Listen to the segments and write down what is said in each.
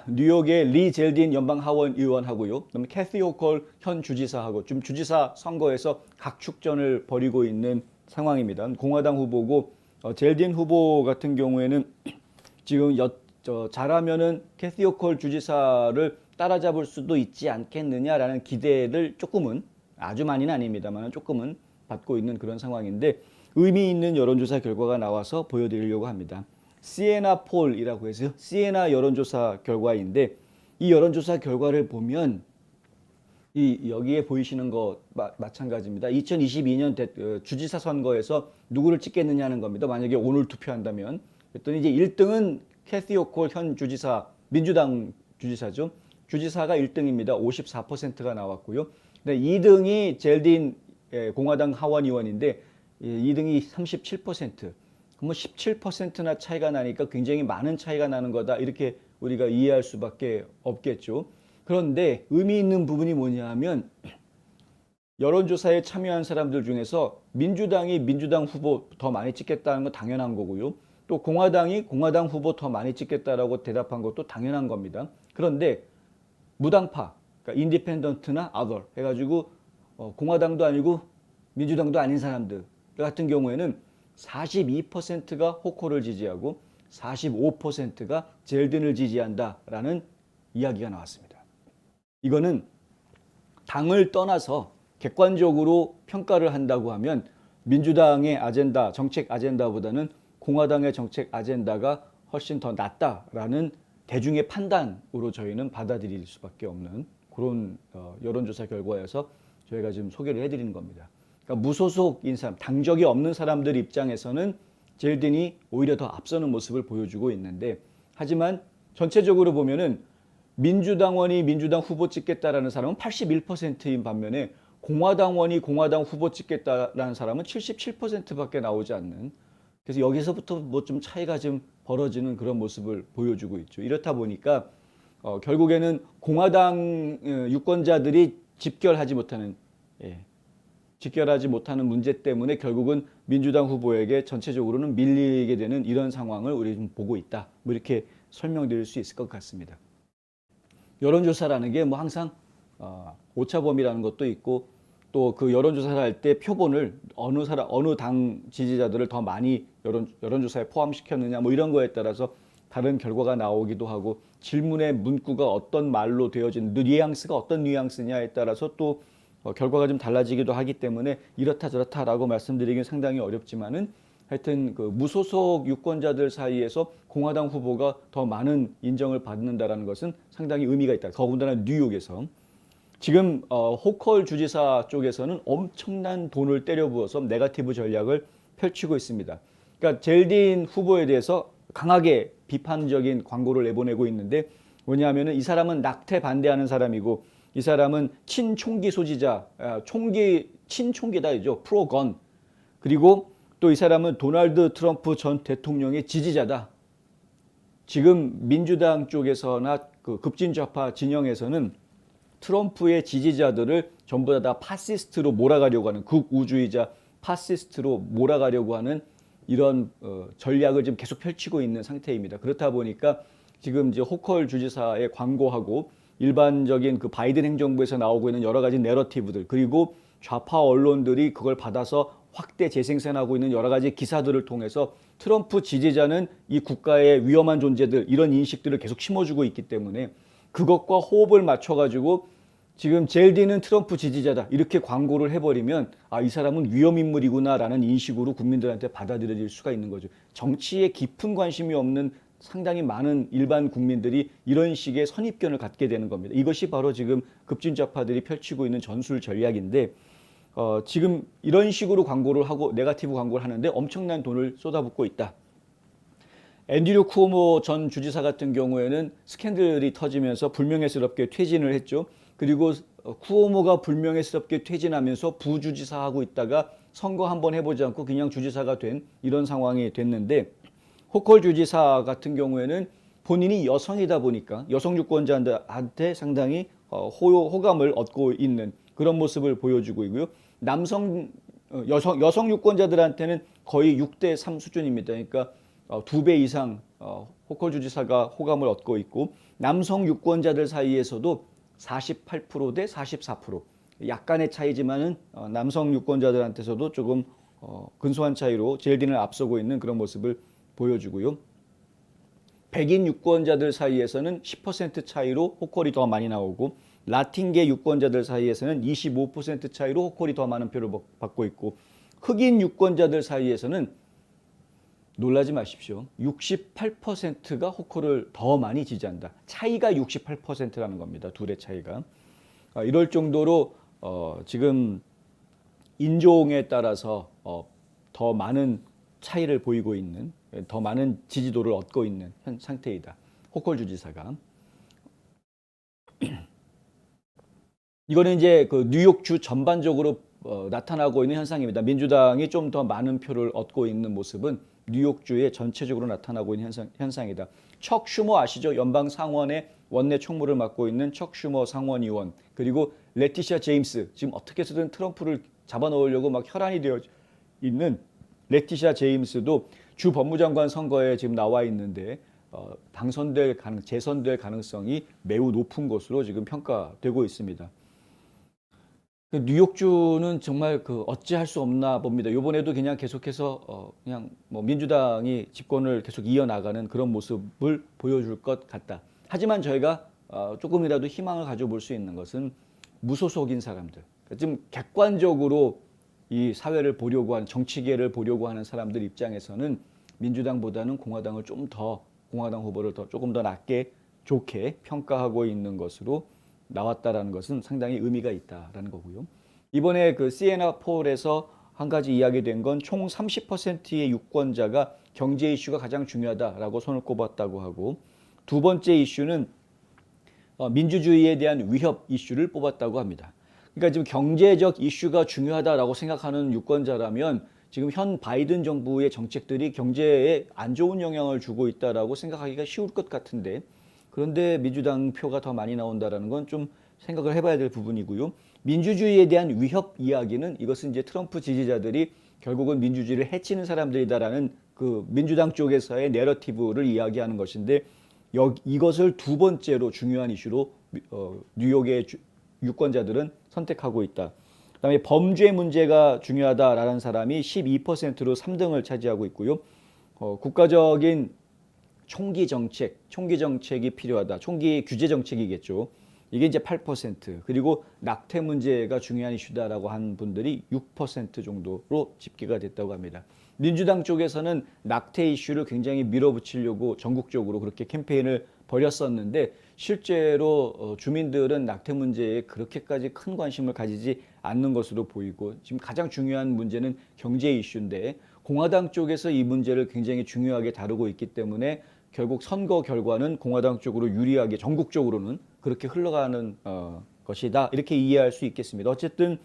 뉴욕의 리 젤딘 연방 하원 의원하고요. 그다음에 캐시 호컬 현 주지사하고 좀 주지사 선거에서 각축전을 벌이고 있는 상황입니다. 공화당 후보고 젤딘 후보 같은 경우에는 지금 잘하면은 캐시 호컬 주지사를 따라잡을 수도 있지 않겠느냐라는 기대를 조금은 아주 많이는 아닙니다만 조금은 받고 있는 그런 상황인데 의미 있는 여론조사 결과가 나와서 보여드리려고 합니다. 시에나 폴이라고 해서 시에나 여론조사 결과인데 이 여론조사 결과를 보면 여기에 보이시는 거 마찬가지입니다. 2022년 주지사 선거에서 누구를 찍겠느냐는 겁니다. 만약에 오늘 투표한다면. 그랬더니 이제 1등은 캐시 호컬 현 주지사, 민주당 주지사죠. 주지사가 1등입니다. 54%가 나왔고요. 2등이 젤딘 공화당 하원 의원인데 2등이 37%. 그러면 17%나 차이가 나니까 굉장히 많은 차이가 나는 거다. 이렇게 우리가 이해할 수밖에 없겠죠. 그런데 의미 있는 부분이 뭐냐 하면 여론조사에 참여한 사람들 중에서 민주당이 민주당 후보 더 많이 찍겠다는 건 당연한 거고요. 또 공화당이 공화당 후보 더 많이 찍겠다라고 대답한 것도 당연한 겁니다. 그런데 무당파, 그러니까 인디펜던트나 other 해가지고 공화당도 아니고 민주당도 아닌 사람들 같은 경우에는 42%가 호컬을 지지하고 45%가 젤든을 지지한다라는 이야기가 나왔습니다. 이거는 당을 떠나서 객관적으로 평가를 한다고 하면 민주당의 아젠다, 정책 아젠다보다는 공화당의 정책 아젠다가 훨씬 더 낫다라는 대중의 판단으로 저희는 받아들일 수밖에 없는 그런 여론조사 결과여서 저희가 지금 소개를 해드리는 겁니다. 그러니까 무소속인 사람, 당적이 없는 사람들 입장에서는 젤든이 오히려 더 앞서는 모습을 보여주고 있는데 하지만 전체적으로 보면은 민주당원이 민주당 후보 찍겠다라는 사람은 81%인 반면에 공화당원이 공화당 후보 찍겠다라는 사람은 77%밖에 나오지 않는 그래서 여기서부터 뭐 좀 차이가 좀 벌어지는 그런 모습을 보여주고 있죠. 이렇다 보니까 결국에는 공화당 유권자들이 집결하지 못하는 문제 때문에 결국은 민주당 후보에게 전체적으로는 밀리게 되는 이런 상황을 우리 좀 보고 있다. 뭐 이렇게 설명드릴 수 있을 것 같습니다. 여론조사라는 게 뭐 항상 오차범위라는 것도 있고 또 그 여론조사를 할 때 표본을 어느 당 지지자들을 더 많이 여론조사에 포함시켰느냐 뭐 이런 거에 따라서 다른 결과가 나오기도 하고 질문의 문구가 어떤 말로 되어진 뉘앙스가 어떤 뉘앙스냐에 따라서 또 결과가 좀 달라지기도 하기 때문에 이렇다 저렇다라고 말씀드리긴 상당히 어렵지만은 하여튼 그 무소속 유권자들 사이에서 공화당 후보가 더 많은 인정을 받는다라는 것은 상당히 의미가 있다. 더군다나 뉴욕에서 지금 호컬 주지사 쪽에서는 엄청난 돈을 때려부어서 네거티브 전략을 펼치고 있습니다. 그러니까 젤딘 후보에 대해서 강하게 비판적인 광고를 내보내고 있는데 뭐냐면은 이 사람은 낙태 반대하는 사람이고 이 사람은 친총기 소지자, 친총기다이죠. 프로건. 그리고 또 이 사람은 도널드 트럼프 전 대통령의 지지자다. 지금 민주당 쪽에서나 그 급진좌파 진영에서는 트럼프의 지지자들을 전부 다 파시스트로 몰아가려고 하는 극우주의자 파시스트로 몰아가려고 하는 이런 전략을 지금 계속 펼치고 있는 상태입니다. 그렇다 보니까 지금 이제 호컬 주지사의 광고하고 일반적인 그 바이든 행정부에서 나오고 있는 여러 가지 내러티브들 그리고 좌파 언론들이 그걸 받아서 확대 재생산하고 있는 여러 가지 기사들을 통해서 트럼프 지지자는 이 국가의 위험한 존재들 이런 인식들을 계속 심어주고 있기 때문에 그것과 호흡을 맞춰가지고 지금 젤딘은 트럼프 지지자다 이렇게 광고를 해버리면 이 사람은 위험인물이구나라는 인식으로 국민들한테 받아들여질 수가 있는 거죠. 정치에 깊은 관심이 없는 상당히 많은 일반 국민들이 이런 식의 선입견을 갖게 되는 겁니다. 이것이 바로 지금 급진좌파들이 펼치고 있는 전술 전략인데 지금 이런 식으로 광고를 하고 네거티브 광고를 하는데 엄청난 돈을 쏟아붓고 있다. 앤드류 쿠오모 전 주지사 같은 경우에는 스캔들이 터지면서 불명예스럽게 퇴진을 했죠. 그리고 쿠오모가 불명예스럽게 퇴진하면서 부주지사하고 있다가 선거 한번 해보지 않고 그냥 주지사가 된 이런 상황이 됐는데 호컬 주지사 같은 경우에는 본인이 여성이다 보니까 여성 유권자한테 상당히 호감을 얻고 있는 그런 모습을 보여주고 있고요. 여성 유권자들한테는 거의 6대3 수준입니다. 그러니까 2배 이상 호컬 주지사가 호감을 얻고 있고 남성 유권자들 사이에서도 48% 대 44%. 약간의 차이지만은 남성 유권자들한테서도 조금 근소한 차이로 젤딘을 앞서고 있는 그런 모습을 보여주고요. 백인 유권자들 사이에서는 10% 차이로 호컬이 더 많이 나오고 라틴계 유권자들 사이에서는 25% 차이로 호컬이 더 많은 표를 받고 있고 흑인 유권자들 사이에서는 놀라지 마십시오. 68%가 호컬을 더 많이 지지한다. 차이가 68%라는 겁니다. 둘의 차이가. 이럴 정도로 지금 인종에 따라서 더 많은 차이를 보이고 있는, 더 많은 지지도를 얻고 있는 현 상태이다. 호컬 주지사가. 이거는 이제 그 뉴욕주 전반적으로 나타나고 있는 현상입니다. 민주당이 좀 더 많은 표를 얻고 있는 모습은 뉴욕주에 전체적으로 나타나고 있는 현상이다. 척 슈머 아시죠? 연방 상원의 원내 총무를 맡고 있는 척 슈머 상원의원, 그리고 레티샤 제임스, 지금 어떻게 해서든 트럼프를 잡아넣으려고 막 혈안이 되어 있는 레티샤 제임스도 주 법무장관 선거에 지금 나와 있는데 재선될 가능성이 매우 높은 것으로 지금 평가되고 있습니다. 뉴욕주는 정말 어찌할 수 없나 봅니다. 이번에도 그냥 계속해서 그냥 뭐 민주당이 집권을 계속 이어나가는 그런 모습을 보여줄 것 같다. 하지만 저희가 조금이라도 희망을 가져볼 수 있는 것은 무소속인 사람들, 지금 객관적으로 이 사회를 보려고 하는, 정치계를 보려고 하는 사람들 입장에서는 민주당보다는 공화당을 공화당 후보를 조금 더 낮게 좋게 평가하고 있는 것으로 나왔다라는 것은 상당히 의미가 있다라는 거고요. 이번에 그 시에나 폴에서 한 가지 이야기된 건 총 30%의 유권자가 경제 이슈가 가장 중요하다라고 손을 꼽았다고 하고, 두 번째 이슈는 민주주의에 대한 위협 이슈를 뽑았다고 합니다. 그러니까 지금 경제적 이슈가 중요하다라고 생각하는 유권자라면 지금 현 바이든 정부의 정책들이 경제에 안 좋은 영향을 주고 있다라고 생각하기가 쉬울 것 같은데, 그런데 민주당 표가 더 많이 나온다라는 건 좀 생각을 해봐야 될 부분이고요. 민주주의에 대한 위협 이야기는 이것은 이제 트럼프 지지자들이 결국은 민주주의를 해치는 사람들이다라는 그 민주당 쪽에서의 내러티브를 이야기하는 것인데, 이것을 두 번째로 중요한 이슈로 뉴욕의 유권자들은 선택하고 있다. 그다음에 범죄 문제가 중요하다라는 사람이 12%로 3등을 차지하고 있고요. 국가적인 총기 정책이 필요하다. 총기 규제 정책이겠죠. 이게 이제 8%, 그리고 낙태 문제가 중요한 이슈다라고 한 분들이 6% 정도로 집계가 됐다고 합니다. 민주당 쪽에서는 낙태 이슈를 굉장히 밀어붙이려고 전국적으로 그렇게 캠페인을 벌였었는데, 실제로 주민들은 낙태 문제에 그렇게까지 큰 관심을 가지지 않는 것으로 보이고, 지금 가장 중요한 문제는 경제 이슈인데 공화당 쪽에서 이 문제를 굉장히 중요하게 다루고 있기 때문에 결국 선거 결과는 공화당 쪽으로 유리하게 전국적으로는 그렇게 흘러가는 것이다, 이렇게 이해할 수 있겠습니다. 어쨌든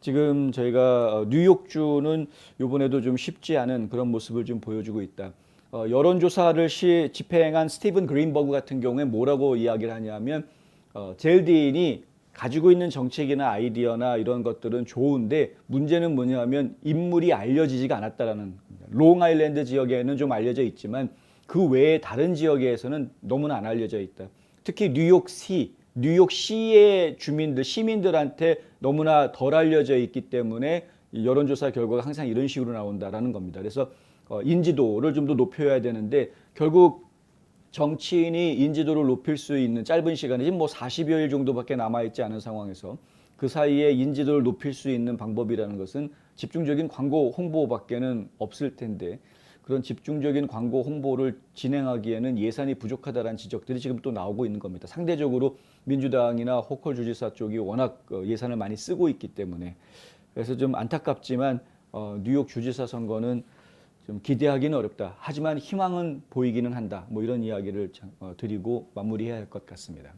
지금 저희가 뉴욕주는 이번에도 좀 쉽지 않은 그런 모습을 좀 보여주고 있다. 여론조사를 집행한 스티븐 그린버그 같은 경우에 뭐라고 이야기를 하냐면 젤딘이 가지고 있는 정책이나 아이디어나 이런 것들은 좋은데 문제는 뭐냐면 인물이 알려지지가 않았다라는 겁니다. 롱아일랜드 지역에는 좀 알려져 있지만 그 외에 다른 지역에서는 너무나 안 알려져 있다. 특히 뉴욕시의 시민들한테 너무나 덜 알려져 있기 때문에 여론조사 결과가 항상 이런 식으로 나온다라는 겁니다. 그래서 인지도를 좀 더 높여야 되는데, 결국 정치인이 인지도를 높일 수 있는 짧은 시간이 지금 뭐 40여일 정도밖에 남아있지 않은 상황에서 그 사이에 인지도를 높일 수 있는 방법이라는 것은 집중적인 광고 홍보밖에는 없을 텐데, 그런 집중적인 광고 홍보를 진행하기에는 예산이 부족하다는 지적들이 지금 또 나오고 있는 겁니다. 상대적으로 민주당이나 호컬 주지사 쪽이 워낙 예산을 많이 쓰고 있기 때문에. 그래서 좀 안타깝지만 뉴욕 주지사 선거는 좀 기대하기는 어렵다. 하지만 희망은 보이기는 한다. 뭐 이런 이야기를 드리고 마무리해야 할 것 같습니다.